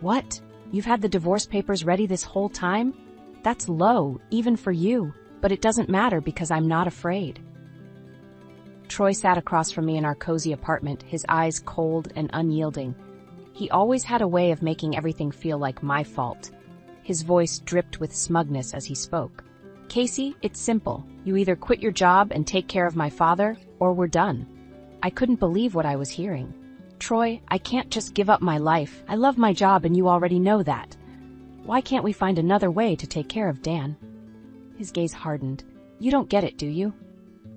What? You've had the divorce papers ready this whole time? That's low, even for you, but it doesn't matter because I'm not afraid. Troy sat across from me in our cozy apartment, his eyes cold and unyielding. He always had a way of making everything feel like my fault. His voice dripped with smugness as he spoke. Casey, it's simple. You either quit your job and take care of my father, or we're done. I couldn't believe what I was hearing. Troy, I can't just give up my life. I love my job and you already know that. Why can't we find another way to take care of Dan? His gaze hardened. You don't get it, do you?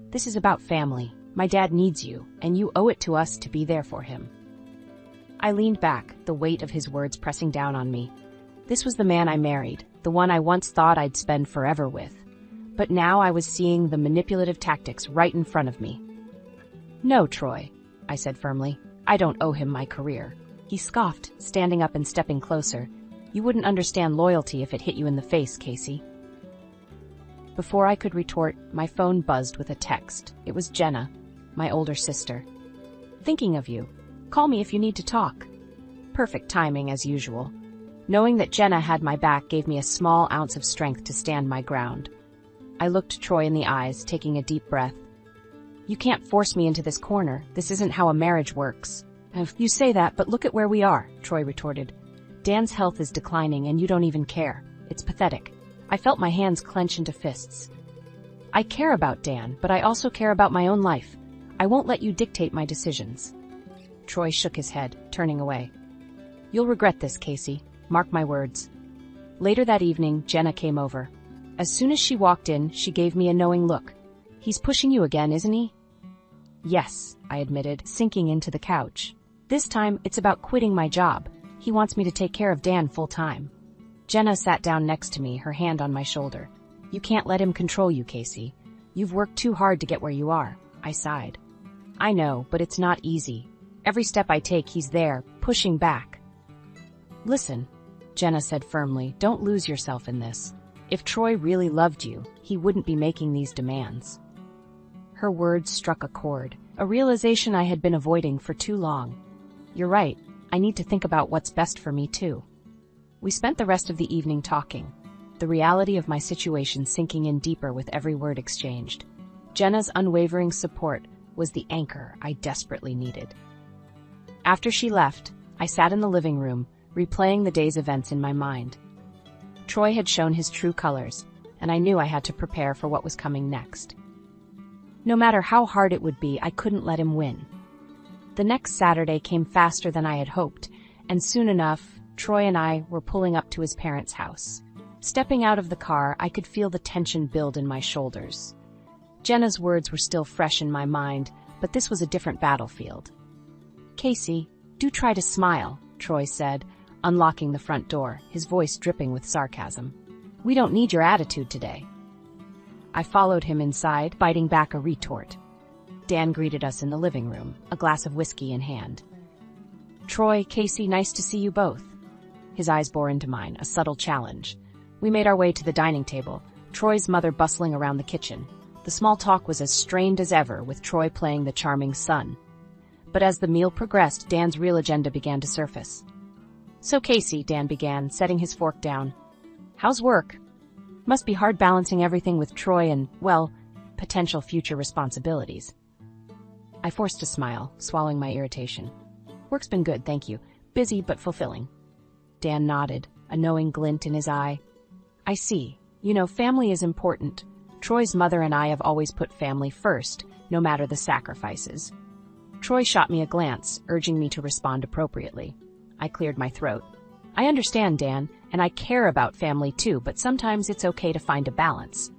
This is about family. My dad needs you, and you owe it to us to be there for him. I leaned back, the weight of his words pressing down on me. This was the man I married, the one I once thought I'd spend forever with. But now I was seeing the manipulative tactics right in front of me. No, Troy, I said firmly. I don't owe him my career. He scoffed, standing up and stepping closer. You wouldn't understand loyalty if it hit you in the face, Casey. Before I could retort, my phone buzzed with a text. It was Jenna, my older sister. Thinking of you. Call me if you need to talk. Perfect timing as usual. Knowing that Jenna had my back gave me a small ounce of strength to stand my ground. I looked Troy in the eyes, taking a deep breath. You can't force me into this corner. This isn't how a marriage works. You say that, but look at where we are, Troy retorted. Dan's health is declining and you don't even care. It's pathetic. I felt my hands clench into fists. I care about Dan, but I also care about my own life. I won't let you dictate my decisions. Troy shook his head, turning away. You'll regret this, Casey. Mark my words. Later that evening, Jenna came over. As soon as she walked in, she gave me a knowing look. He's pushing you again, isn't he? Yes, I admitted, sinking into the couch. This time, it's about quitting my job. He wants me to take care of Dan full-time. Jenna sat down next to me, her hand on my shoulder. You can't let him control you, Casey. You've worked too hard to get where you are. I sighed. I know, but it's not easy. Every step I take, he's there, pushing back. Listen, Jenna said firmly, don't lose yourself in this. If Troy really loved you, he wouldn't be making these demands. Her words struck a chord, a realization I had been avoiding for too long. You're right, I need to think about what's best for me too. We spent the rest of the evening talking, the reality of my situation sinking in deeper with every word exchanged. Jenna's unwavering support was the anchor I desperately needed. After she left, I sat in the living room, replaying the day's events in my mind. Troy had shown his true colors, and I knew I had to prepare for what was coming next. No matter how hard it would be, I couldn't let him win. The next Saturday came faster than I had hoped, and soon enough, Troy and I were pulling up to his parents' house. Stepping out of the car, I could feel the tension build in my shoulders. Jenna's words were still fresh in my mind, but this was a different battlefield. Casey, do try to smile, Troy said, unlocking the front door, his voice dripping with sarcasm. We don't need your attitude today. I followed him inside, biting back a retort. Dan greeted us in the living room, a glass of whiskey in hand. Troy, Casey, nice to see you both. His eyes bore into mine, a subtle challenge. We made our way to the dining table, Troy's mother bustling around the kitchen. The small talk was as strained as ever, with Troy playing the charming son. But as the meal progressed, Dan's real agenda began to surface. So Casey, Dan began, setting his fork down. How's work? Must be hard balancing everything with Troy and, well, potential future responsibilities. I forced a smile, swallowing my irritation. Work's been good, thank you. Busy but fulfilling. Dan nodded, a knowing glint in his eye. I see. You know, family is important. Troy's mother and I have always put family first, no matter the sacrifices. Troy shot me a glance, urging me to respond appropriately. I cleared my throat. I understand, Dan, and I care about family too, but sometimes it's okay to find a balance.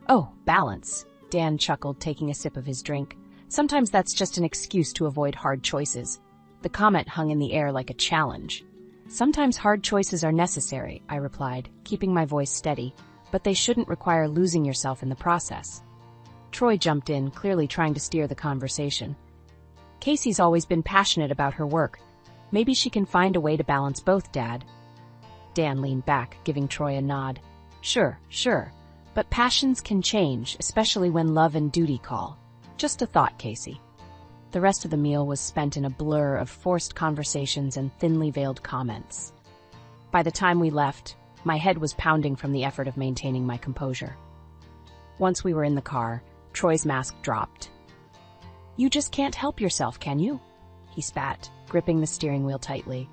Oh, balance, Dan chuckled, taking a sip of his drink. Sometimes that's just an excuse to avoid hard choices. The comment hung in the air like a challenge. Sometimes hard choices are necessary, I replied, keeping my voice steady, but they shouldn't require losing yourself in the process. Troy jumped in, clearly trying to steer the conversation. Casey's always been passionate about her work. Maybe she can find a way to balance both, Dad. Dan leaned back, giving Troy a nod. Sure. But passions can change, especially when love and duty call. Just a thought, Casey. The rest of the meal was spent in a blur of forced conversations and thinly veiled comments. By the time we left, my head was pounding from the effort of maintaining my composure. Once we were in the car, Troy's mask dropped. "You just can't help yourself, can you?" he spat, gripping the steering wheel tightly.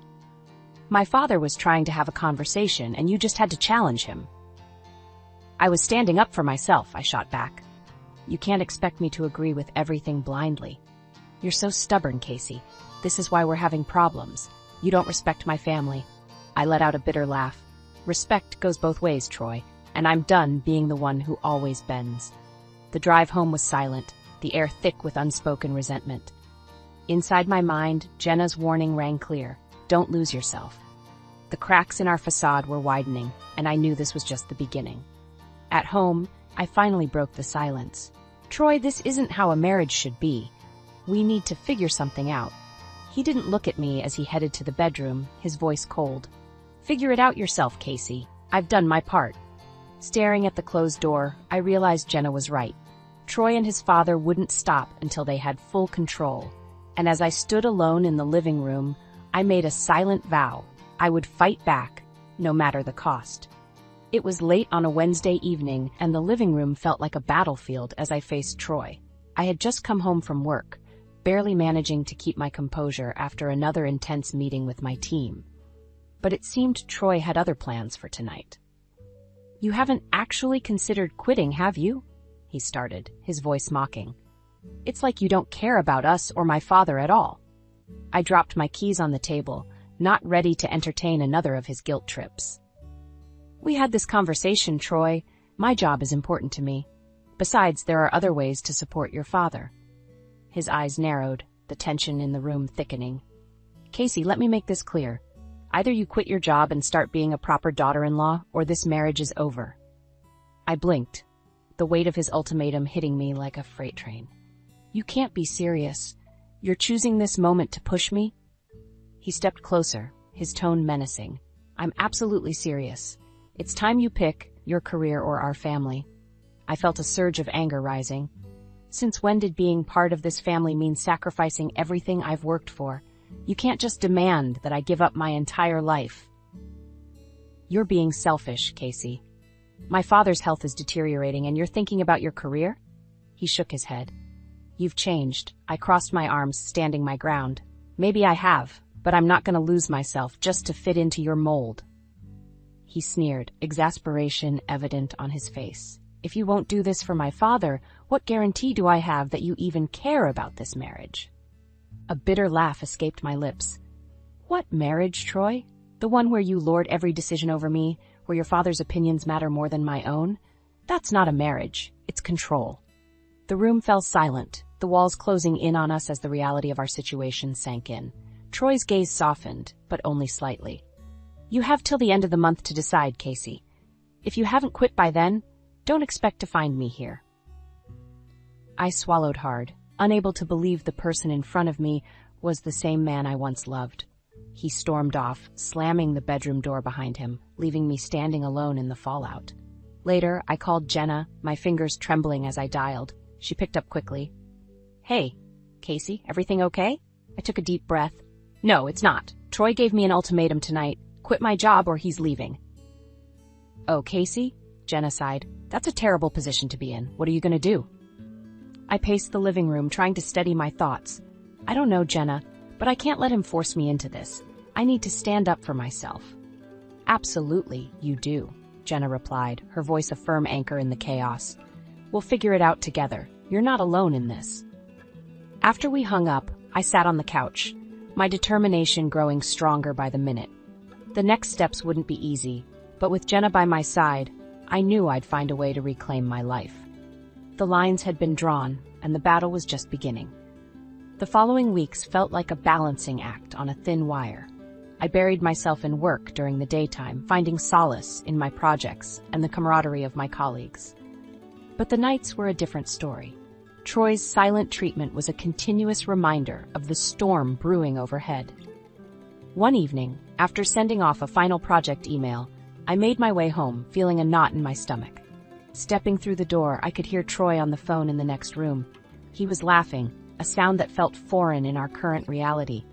"My father was trying to have a conversation, and you just had to challenge him." "I was standing up for myself," I shot back. "You can't expect me to agree with everything blindly. You're so stubborn, Casey. This is why we're having problems. You don't respect my family." I let out a bitter laugh. "Respect goes both ways, Troy, and I'm done being the one who always bends." The drive home was silent, the air thick with unspoken resentment. Inside my mind, Jenna's warning rang clear: don't lose yourself. The cracks in our facade were widening, and I knew this was just the beginning. At home, I finally broke the silence. "Troy, this isn't how a marriage should be. We need to figure something out." He didn't look at me as he headed to the bedroom, his voice cold. "Figure it out yourself, Casey. I've done my part." Staring at the closed door, I realized Jenna was right. Troy and his father wouldn't stop until they had full control, and as I stood alone in the living room, I made a silent vow: I would fight back, no matter the cost. It was late on a Wednesday evening, and the living room felt like a battlefield as I faced Troy. I had just come home from work, barely managing to keep my composure after another intense meeting with my team. But it seemed Troy had other plans for tonight. "You haven't actually considered quitting, have you?" he started, his voice mocking. "It's like you don't care about us or my father at all." I dropped my keys on the table, not ready to entertain another of his guilt trips. "We had this conversation, Troy. My job is important to me. Besides, there are other ways to support your father." His eyes narrowed, the tension in the room thickening. "Casey, let me make this clear. Either you quit your job and start being a proper daughter-in-law, or this marriage is over." I blinked, the weight of his ultimatum hitting me like a freight train. "You can't be serious. You're choosing this moment to push me?" He stepped closer, his tone menacing. "I'm absolutely serious. It's time you pick your career or our family." I felt a surge of anger rising. Since when did being part of this family mean sacrificing everything I've worked for? You can't just demand that I give up my entire life. "You're being selfish, Casey. My father's health is deteriorating and you're thinking about your career?" He shook his head. "You've changed." I crossed my arms, standing my ground. "Maybe I have, but I'm not going to lose myself just to fit into your mold." He sneered, exasperation evident on his face. "If you won't do this for my father, what guarantee do I have that you even care about this marriage?" A bitter laugh escaped my lips. "What marriage, Troy? The one where you lord every decision over me, where your father's opinions matter more than my own? That's not a marriage, it's control." The room fell silent, the walls closing in on us as the reality of our situation sank in. Troy's gaze softened, but only slightly. "You have till the end of the month to decide, Casey. If you haven't quit by then, don't expect to find me here." I swallowed hard, unable to believe the person in front of me was the same man I once loved. He stormed off, slamming the bedroom door behind him, leaving me standing alone in the fallout. Later, I called Jenna, my fingers trembling as I dialed. She picked up quickly. "Hey, Casey, everything okay?" I took a deep breath. "No, it's not. Troy gave me an ultimatum tonight. Quit my job or he's leaving." "Oh, Casey?" Jenna sighed. "That's a terrible position to be in. What are you going to do?" I paced the living room, trying to steady my thoughts. "I don't know, Jenna, but I can't let him force me into this. I need to stand up for myself." "Absolutely, you do," Jenna replied, her voice a firm anchor in the chaos. "We'll figure it out together. You're not alone in this." After we hung up, I sat on the couch, my determination growing stronger by the minute. The next steps wouldn't be easy, but with Jenna by my side, I knew I'd find a way to reclaim my life. The lines had been drawn, and the battle was just beginning. The following weeks felt like a balancing act on a thin wire. I buried myself in work during the daytime, finding solace in my projects and the camaraderie of my colleagues. But the nights were a different story. Troy's silent treatment was a continuous reminder of the storm brewing overhead. One evening, after sending off a final project email, I made my way home, feeling a knot in my stomach. Stepping through the door, I could hear Troy on the phone in the next room. He was laughing, a sound that felt foreign in our current reality.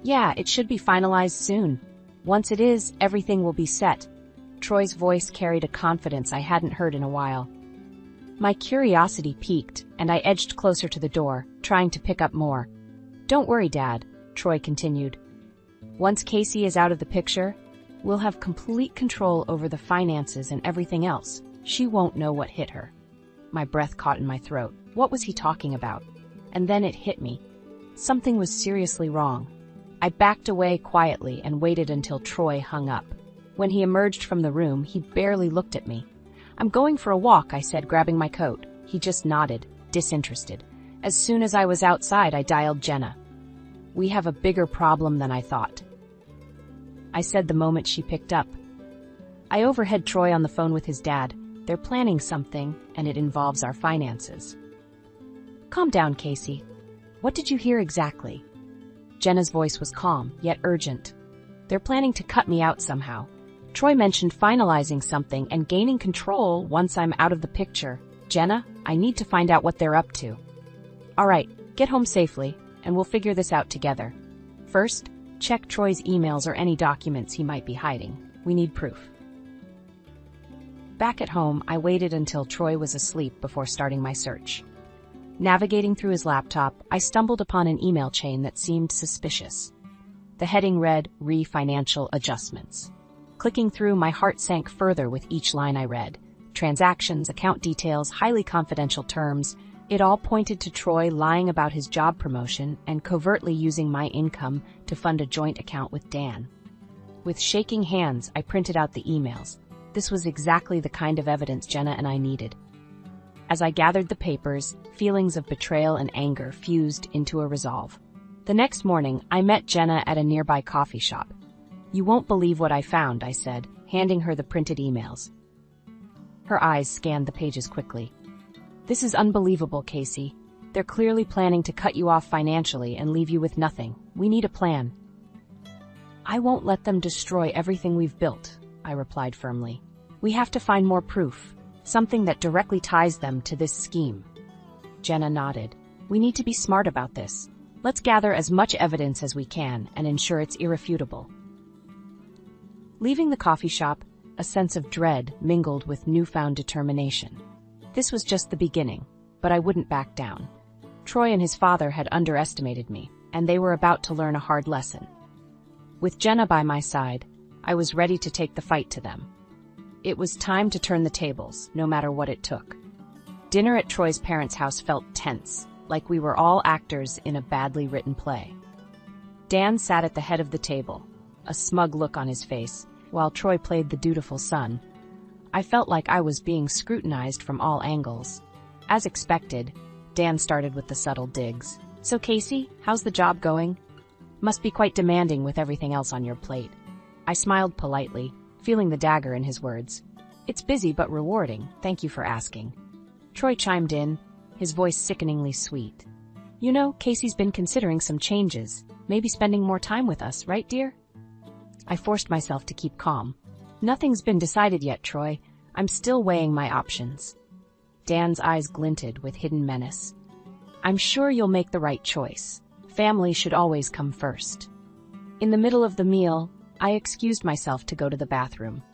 "Yeah, it should be finalized soon. Once it is, everything will be set. Troy's voice carried a confidence I hadn't heard in a while. My curiosity piqued, and I edged closer to the door, trying to pick up more. "Don't worry, Dad," Troy continued. "Once Casey is out of the picture, we'll have complete control over the finances and everything else. She won't know what hit her." My breath caught in my throat. What was he talking about? And then it hit me. Something was seriously wrong. I backed away quietly and waited until Troy hung up. When he emerged from the room, he barely looked at me. "I'm going for a walk," I said, grabbing my coat. He just nodded, disinterested. As soon as I was outside, I dialed Jenna. "We have a bigger problem than I thought," I said the moment she picked up. I overheard Troy on the phone with his dad. "They're planning something, and it involves our finances." "Calm down, Casey. What did you hear exactly?" Jenna's voice was calm, yet urgent. "They're planning to cut me out somehow. Troy mentioned finalizing something and gaining control once I'm out of the picture. Jenna, I need to find out what they're up to." "All right, get home safely, and we'll figure this out together. First, check Troy's emails or any documents he might be hiding. We need proof." Back at home, I waited until Troy was asleep before starting my search. Navigating through his laptop, I stumbled upon an email chain that seemed suspicious. The heading read, "Re-Financial Adjustments." Clicking through, my heart sank further with each line I read. Transactions, account details, highly confidential terms. It all pointed to Troy lying about his job promotion and covertly using my income to fund a joint account with Dan. With shaking hands, I printed out the emails. This was exactly the kind of evidence Jenna and I needed. As I gathered the papers, feelings of betrayal and anger fused into a resolve. The next morning, I met Jenna at a nearby coffee shop. "You won't believe what I found," I said, handing her the printed emails. Her eyes scanned the pages quickly. "This is unbelievable, Casey. They're clearly planning to cut you off financially and leave you with nothing. We need a plan." "I won't let them destroy everything we've built," I replied firmly. "We have to find more proof. Something that directly ties them to this scheme." Jenna nodded. "We need to be smart about this. Let's gather as much evidence as we can and ensure it's irrefutable." Leaving the coffee shop, a sense of dread mingled with newfound determination. This was just the beginning, but I wouldn't back down. Troy and his father had underestimated me, and they were about to learn a hard lesson. With Jenna by my side, I was ready to take the fight to them. It was time to turn the tables, no matter what it took. Dinner at Troy's parents' house felt tense, like we were all actors in a badly written play. Dan sat at the head of the table, a smug look on his face, while Troy played the dutiful son. I felt like I was being scrutinized from all angles. As expected, Dan started with the subtle digs. "So Casey, how's the job going? Must be quite demanding with everything else on your plate." I smiled politely, feeling the dagger in his words. "It's busy but rewarding, thank you for asking." Troy chimed in, his voice sickeningly sweet. "You know, Casey's been considering some changes, maybe spending more time with us, right, dear?" I forced myself to keep calm. "Nothing's been decided yet, Troy. I'm still weighing my options." Dan's eyes glinted with hidden menace. "I'm sure you'll make the right choice. Family should always come first." In the middle of the meal, I excused myself to go to the bathroom.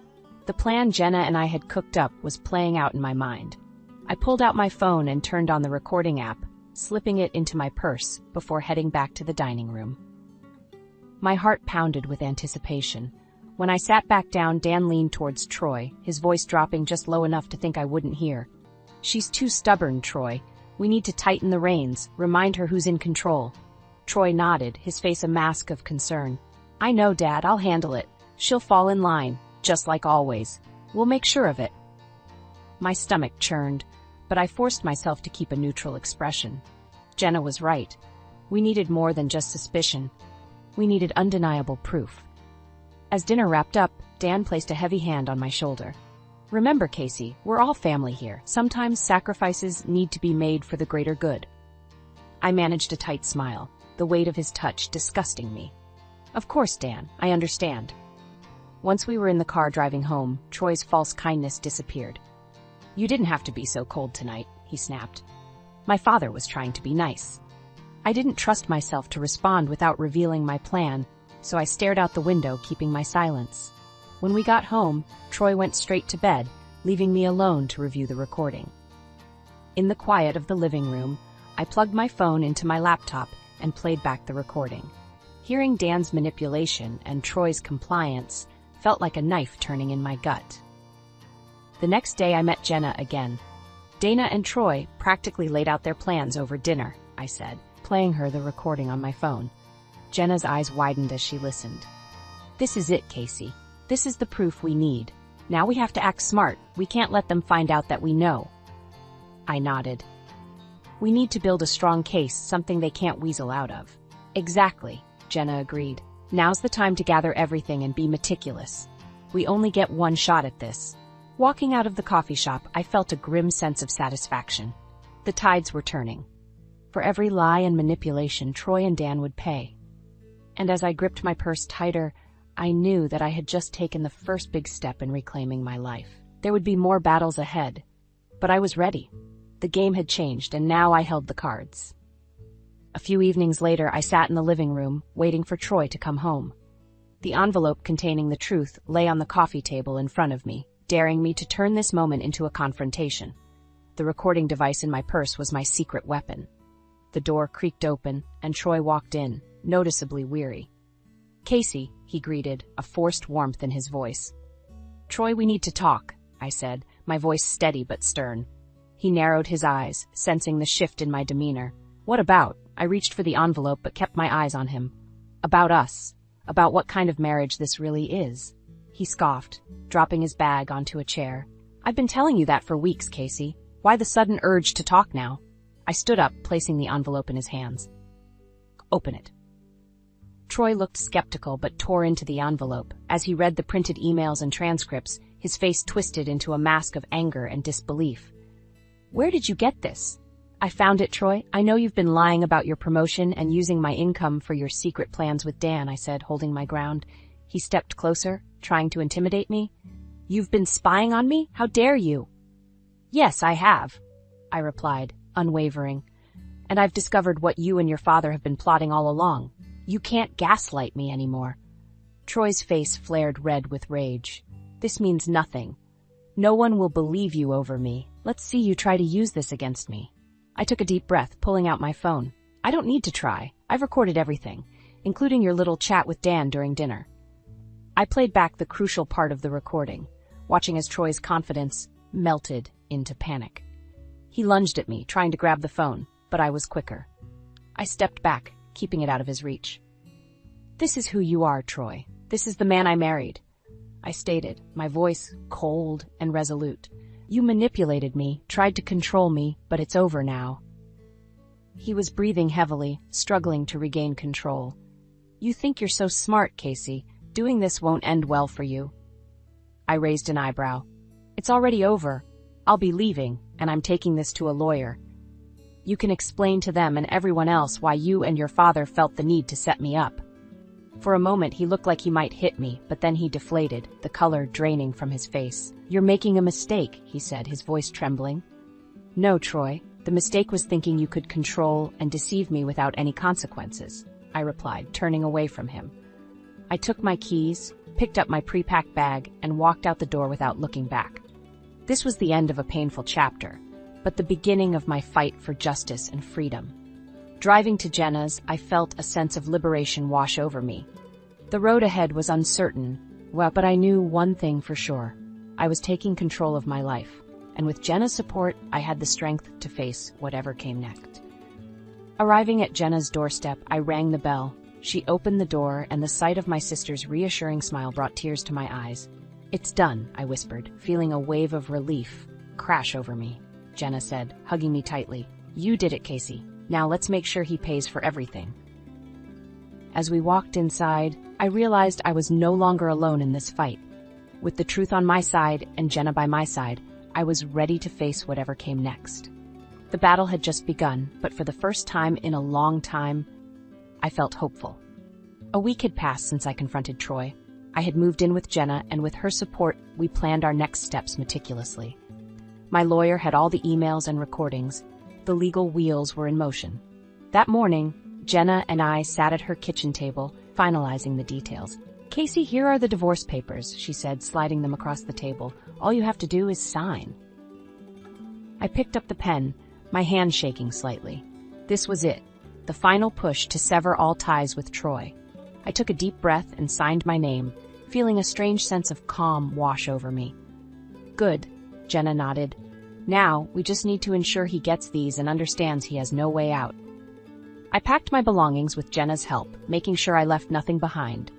The plan Jenna and I had cooked up was playing out in my mind. I pulled out my phone and turned on the recording app, slipping it into my purse before heading back to the dining room. My heart pounded with anticipation. When I sat back down, Dan leaned towards Troy, his voice dropping just low enough to think I wouldn't hear. "She's too stubborn, Troy. We need to tighten the reins, remind her who's in control." Troy nodded, his face a mask of concern. "I know, Dad, I'll handle it. She'll fall in line, just like always. We'll make sure of it." My stomach churned, but I forced myself to keep a neutral expression. Jenna was right. We needed more than just suspicion. We needed undeniable proof. As dinner wrapped up, Dan placed a heavy hand on my shoulder. "Remember, Casey, we're all family here. Sometimes sacrifices need to be made for the greater good." I managed a tight smile, the weight of his touch disgusting me. "Of course, Dan, I understand." Once we were in the car driving home, Troy's false kindness disappeared. "You didn't have to be so cold tonight," he snapped. My father was trying to be nice. I didn't trust myself to respond without revealing my plan, so I stared out the window, keeping my silence. When we got home, Troy went straight to bed, leaving me alone to review the recording. In the quiet of the living room, I plugged my phone into my laptop and played back the recording. Hearing Dan's manipulation and Troy's compliance felt like a knife turning in my gut. The next day I met Jenna again. Dana and Troy practically laid out their plans over dinner, I said, playing her the recording on my phone. Jenna's eyes widened as she listened. This is it, Casey. This is the proof we need. Now we have to act smart. We can't let them find out that we know. I nodded. We need to build a strong case, something they can't weasel out of. Exactly, Jenna agreed. Now's the time to gather everything and be meticulous. We only get one shot at this. Walking out of the coffee shop, I felt a grim sense of satisfaction. The tides were turning. For every lie and manipulation, Troy and Dan would pay. And as I gripped my purse tighter, I knew that I had just taken the first big step in reclaiming my life. There would be more battles ahead, but I was ready. The game had changed, and now I held the cards. A few evenings later, I sat in the living room, waiting for Troy to come home. The envelope containing the truth lay on the coffee table in front of me, daring me to turn this moment into a confrontation. The recording device in my purse was my secret weapon. The door creaked open, and Troy walked in, noticeably weary. Casey, he greeted, a forced warmth in his voice. Troy, we need to talk, I said, my voice steady but stern. He narrowed his eyes, sensing the shift in my demeanor. What about? I reached for the envelope but kept my eyes on him. About us. About what kind of marriage this really is. He scoffed, dropping his bag onto a chair. I've been telling you that for weeks, Casey. Why the sudden urge to talk now? I stood up, placing the envelope in his hands. Open it. Troy looked skeptical but tore into the envelope. As he read the printed emails and transcripts, his face twisted into a mask of anger and disbelief. Where did you get this? I found it, Troy. I know you've been lying about your promotion and using my income for your secret plans with Dan, I said, holding my ground. He stepped closer, trying to intimidate me. You've been spying on me? How dare you? Yes, I have, I replied, unwavering. And I've discovered what you and your father have been plotting all along. You can't gaslight me anymore. Troy's face flared red with rage. This means nothing. No one will believe you over me. Let's see you try to use this against me. I took a deep breath, pulling out my phone. I don't need to try. I've recorded everything, including your little chat with Dan during dinner. I played back the crucial part of the recording, watching as Troy's confidence melted into panic. He lunged at me, trying to grab the phone, but I was quicker. I stepped back, keeping it out of his reach. This is who you are, Troy. This is the man I married, I stated, my voice cold and resolute. You manipulated me, tried to control me, but it's over now. He was breathing heavily, struggling to regain control. You think you're so smart, Casey. Doing this won't end well for you. I raised an eyebrow. It's already over. I'll be leaving, and I'm taking this to a lawyer. You can explain to them and everyone else why you and your father felt the need to set me up. For a moment, he looked like he might hit me, but then he deflated, the color draining from his face. You're making a mistake, he said, his voice trembling. No, Troy. The mistake was thinking you could control and deceive me without any consequences, I replied, turning away from him. I took my keys, picked up my pre-packed bag, and walked out the door without looking back. This was the end of a painful chapter, but the beginning of my fight for justice and freedom. Driving to Jenna's, I felt a sense of liberation wash over me. The road ahead was uncertain, but I knew one thing for sure. I was taking control of my life, and with Jenna's support, I had the strength to face whatever came next. Arriving at Jenna's doorstep, I rang the bell. She opened the door, and the sight of my sister's reassuring smile brought tears to my eyes. It's done, I whispered, feeling a wave of relief crash over me. Jenna said, hugging me tightly. You did it, Casey. Now let's make sure he pays for everything. As we walked inside, I realized I was no longer alone in this fight. With the truth on my side and Jenna by my side, I was ready to face whatever came next. The battle had just begun, but for the first time in a long time, I felt hopeful. A week had passed since I confronted Troy. I had moved in with Jenna, and with her support, we planned our next steps meticulously. My lawyer had all the emails and recordings. The legal wheels were in motion. That morning, Jenna and I sat at her kitchen table, finalizing the details. "Casey, here are the divorce papers," she said, sliding them across the table. "All you have to do is sign." I picked up the pen, my hand shaking slightly. This was it, the final push to sever all ties with Troy. I took a deep breath and signed my name, feeling a strange sense of calm wash over me. "Good," Jenna nodded. "Now, we just need to ensure he gets these and understands he has no way out." I packed my belongings with Jenna's help, making sure I left nothing behind.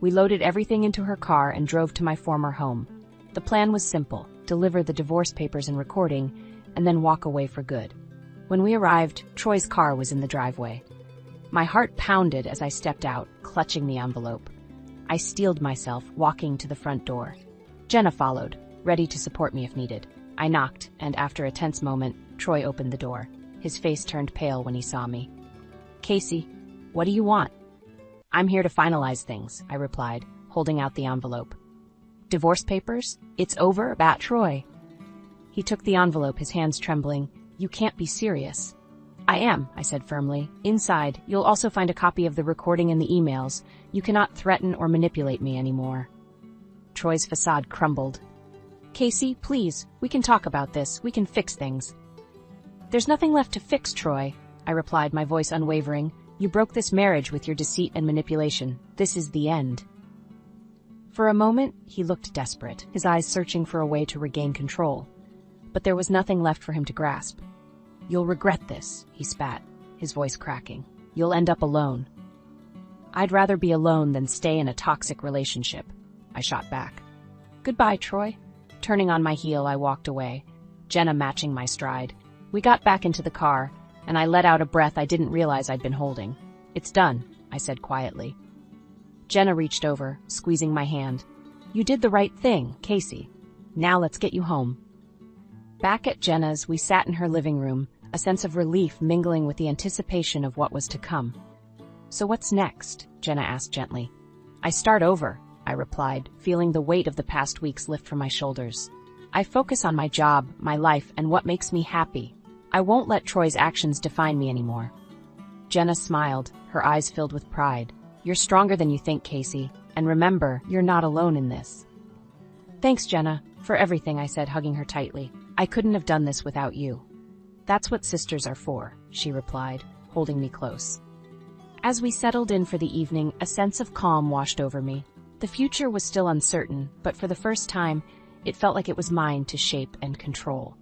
We loaded everything into her car and drove to my former home. The plan was simple: deliver the divorce papers and recording, and then walk away for good. When we arrived, Troy's car was in the driveway. My heart pounded as I stepped out, clutching the envelope. I steeled myself, walking to the front door. Jenna followed, ready to support me if needed. I knocked, and after a tense moment, Troy opened the door. His face turned pale when he saw me. "Casey, what do you want?" "I'm here to finalize things," I replied, holding out the envelope. "Divorce papers? It's over, bat Troy." He took the envelope, his hands trembling. "You can't be serious." "I am," I said firmly. "Inside, you'll also find a copy of the recording and the emails. You cannot threaten or manipulate me anymore." Troy's facade crumbled. "Casey, please, we can talk about this. We can fix things." "There's nothing left to fix, Troy," I replied, my voice unwavering. "You broke this marriage with your deceit and manipulation. This is the end." For a moment, he looked desperate, his eyes searching for a way to regain control. But there was nothing left for him to grasp. "You'll regret this," he spat, his voice cracking. "You'll end up alone." "I'd rather be alone than stay in a toxic relationship," I shot back. "Goodbye, Troy." Turning on my heel, I walked away, Jenna matching my stride. We got back into the car, and I let out a breath I didn't realize I'd been holding. "It's done," I said quietly. Jenna reached over, squeezing my hand. "You did the right thing, Casey. Now let's get you home." Back at Jenna's, we sat in her living room, a sense of relief mingling with the anticipation of what was to come. "So what's next?" Jenna asked gently. "I start over," I replied, feeling the weight of the past weeks lift from my shoulders. "I focus on my job, my life, and what makes me happy. I won't let Troy's actions define me anymore." Jenna smiled, her eyes filled with pride. "You're stronger than you think, Casey, and remember, you're not alone in this." "Thanks, Jenna, for everything," I said, hugging her tightly. "I couldn't have done this without you." "That's what sisters are for," she replied, holding me close. As we settled in for the evening, a sense of calm washed over me. The future was still uncertain, but for the first time, it felt like it was mine to shape and control.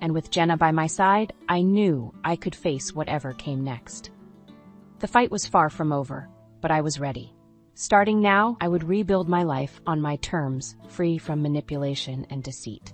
And with Jenna by my side, I knew I could face whatever came next. The fight was far from over, but I was ready. Starting now, I would rebuild my life on my terms, free from manipulation and deceit.